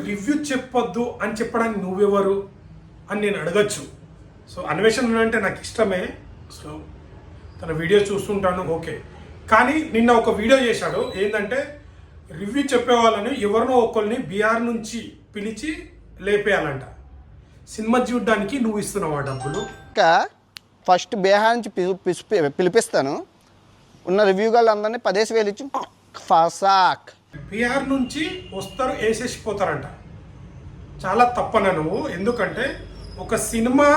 Review చెప్పొద్దు అని చెప్పడానికి నువ్వెవరు అని నేను అడగచ్చు. సో అన్వేషణ అంటే నాకు ఇష్టమే. సో తన వీడియో చూస్తుంటాను, ఓకే. కానీ నిన్న ఒక వీడియో చేశాడు, ఏంటంటే రివ్యూ చెప్పేవాళ్ళని ఎవరినో ఒకరిని బీహార్ నుంచి పిలిచి లేపేయాలంట. సినిమా చూడడానికి నువ్వు ఇస్తున్నావా డబ్బులు? ఫస్ట్ బీహార్ నుంచి పిలిపిస్తాను, ఉన్న రివ్యూ గాళ్ళు అందరినీ 10,000 ఇచ్చి ఫసాక్. బీహార్ నుంచి వస్తారు, వేసేసిపోతారంట. చాలా తప్పన నువ్వు. ఎందుకంటే ఒక సినిమా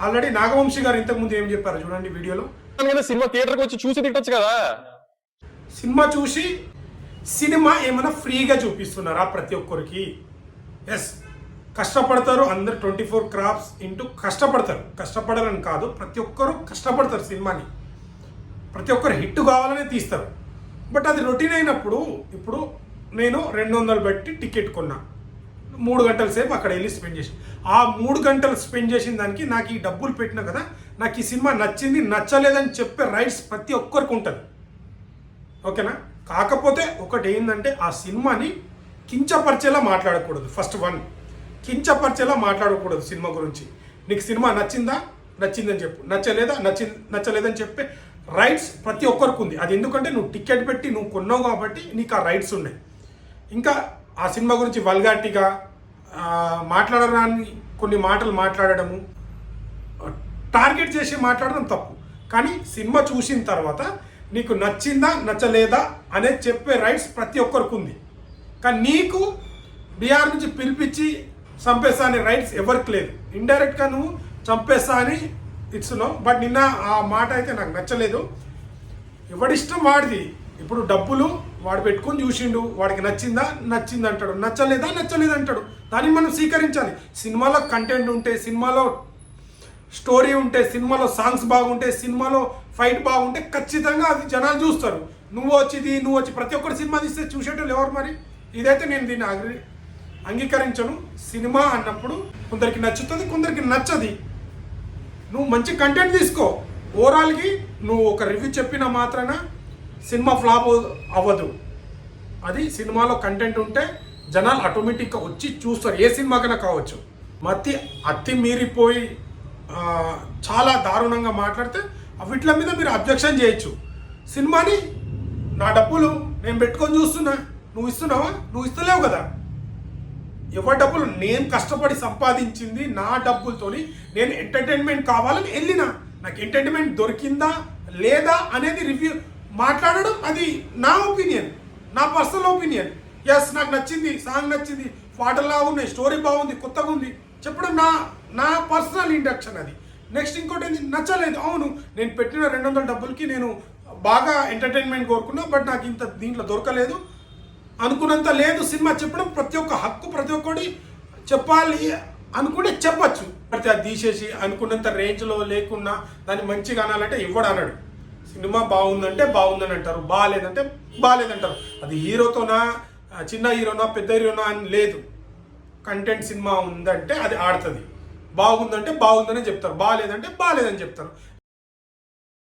ఆల్రెడీ నాగవంశీ గారు ఇంతకుముందు ఏం చెప్పారు చూడండి వీడియోలో. సినిమా థియేటర్కి వచ్చి చూసి తిట్టచ్చు కదా. సినిమా చూసి సినిమా ఏమైనా ఫ్రీగా చూపిస్తున్నారా ప్రతి ఒక్కరికి? ఎస్, కష్టపడతారు అందరు. 24 క్రాఫ్ట్స్ ఇంటూ కష్టపడతారు. కష్టపడాలని కాదు, ప్రతి ఒక్కరు కష్టపడతారు. సినిమాని ప్రతి ఒక్కరు హిట్ కావాలనే తీస్తారు. బట్ అది రొటీన్ అయినప్పుడు, ఇప్పుడు నేను 200 పెట్టి టికెట్ కొన్నా, 3 గంటల సేపు అక్కడ వెళ్ళి స్పెండ్ చేసి, ఆ 3 గంటలు స్పెండ్ చేసిన దానికి నాకు ఈ డబ్బులు పెట్టినా కదా, నాకు ఈ సినిమా నచ్చింది నచ్చలేదని చెప్పే రైట్స్ ప్రతి ఒక్కరికి ఉంటుంది, ఓకేనా? కాకపోతే ఒకటి ఏంటంటే ఆ సినిమాని కించపరిచేలా మాట్లాడకూడదు. ఫస్ట్ వన్, కించపరిచేలా మాట్లాడకూడదు సినిమా గురించి. నీకు సినిమా నచ్చిందా? నచ్చిందని చెప్పు. నచ్చలేదని చెప్పే రైట్స్ ప్రతి ఒక్కరికి ఉంది. అది ఎందుకంటే నువ్వు టికెట్ పెట్టి నువ్వు కొన్నావు కాబట్టి నీకు ఆ రైట్స్ ఉన్నాయి. ఇంకా ఆ సినిమా గురించి వల్గారిటీగా మాట్లాడడాన్ని కొన్ని మాటలు మాట్లాడడము, టార్గెట్ చేసి మాట్లాడడం తప్పు. కానీ సినిమా చూసిన తర్వాత నీకు నచ్చిందా నచ్చలేదా అనేది చెప్పే రైట్స్ ప్రతి ఒక్కరికి ఉంది. కానీ నీకు బీహార్ నుంచి పిలిపించి చంపేస్తా అనే రైట్స్ ఎవరికి లేదు. ఇండైరెక్ట్గా నువ్వు చంపేస్తా అని ఇస్తున్నావు. బట్ నిన్న ఆ మాట అయితే నాకు నచ్చలేదు. ఎవడిష్టం వాడిది. ఇప్పుడు డబ్బులు వాడు పెట్టుకొని చూసిండు, వాడికి నచ్చింది అంటాడు, నచ్చలేదు అంటాడు. దాన్ని మనం స్వీకరించాలి. సినిమాలో కంటెంట్ ఉంటే, సినిమాలో స్టోరీ ఉంటే, సినిమాలో సాంగ్స్ బాగుంటే, సినిమాలో ఫైట్ బాగుంటే ఖచ్చితంగా అది జనాలు చూస్తారు. నువ్వు వచ్చి ప్రతి ఒక్కరు సినిమా తీస్తే చూసేటోళ్ళు ఎవరు మరి? ఇదైతే నేను దీన్ని అంగీకరించను. సినిమా అన్నప్పుడు కొందరికి నచ్చుతుంది, కొందరికి నచ్చది. నువ్వు మంచి కంటెంట్ తీసుకో. ఓవరాల్కి నువ్వు ఒక రివ్యూ చెప్పిన మాత్రాన సినిమా ఫ్లాప్ అవ్వదు. అది సినిమాలో కంటెంట్ ఉంటే జనాలు ఆటోమేటిక్గా వచ్చి చూస్తారు, ఏ సినిమాకైనా కావచ్చు. అతి మీరిపోయి చాలా దారుణంగా మాట్లాడితే వీటి మీద మీరు అబ్జెక్షన్ చేయొచ్చు. సినిమాని నా డబ్బులు నేను పెట్టుకొని చూస్తున్నా, నువ్వు ఇస్తున్నావా? నువ్వు ఇస్తలేవు కదా. ఎవరి డబ్బులు నేను కష్టపడి సంపాదించింది నా డబ్బులతోని నేను ఎంటర్టైన్మెంట్ కావాలని వెళ్ళినా, నాకు ఎంటర్టైన్మెంట్ దొరికిందా లేదా అనేది రివ్యూ మాట్లాడడం అది నా ఒపీనియన్, నా పర్సనల్ ఒపీనియన్. ఎస్, నాకు నచ్చింది, సాంగ్ నచ్చింది, పాటల్లా ఉన్నాయి, స్టోరీ బాగుంది, కొత్తగా ఉంది చెప్పడం నా పర్సనల్ ఇంట్రక్షన్ అది. నెక్స్ట్ ఇంకోటి ఏంది, నచ్చలేదు. అవును, నేను పెట్టిన 200 డబ్బులకి నేను బాగా ఎంటర్టైన్మెంట్ కోరుకున్నా, బట్ నాకు ఇంత దీంట్లో దొరకలేదు, అనుకున్నంత లేదు సినిమా చెప్పడం ప్రతి ఒక్క హక్కు. ప్రతి ఒక్కటి చెప్పాలి అనుకుంటే చెప్పచ్చు. అయితే అది తీసేసి అనుకున్నంత రేంజ్లో లేకున్నా దాన్ని మంచిగా అనాలంటే ఎవడు అన్నాడు. సినిమా బాగుందంటే బాగుందని అంటారు, బాగాలేదంటే బాగాలేదంటారు. అది హీరోతోనా, చిన్న హీరోనా, పెద్ద హీరోనా అని లేదు. కంటెంట్ సినిమా ఉందంటే అది ఆడుతుంది. బాగుందంటే బాగుందని చెప్తారు, బాగాలేదంటే బాగాలేదని చెప్తారు.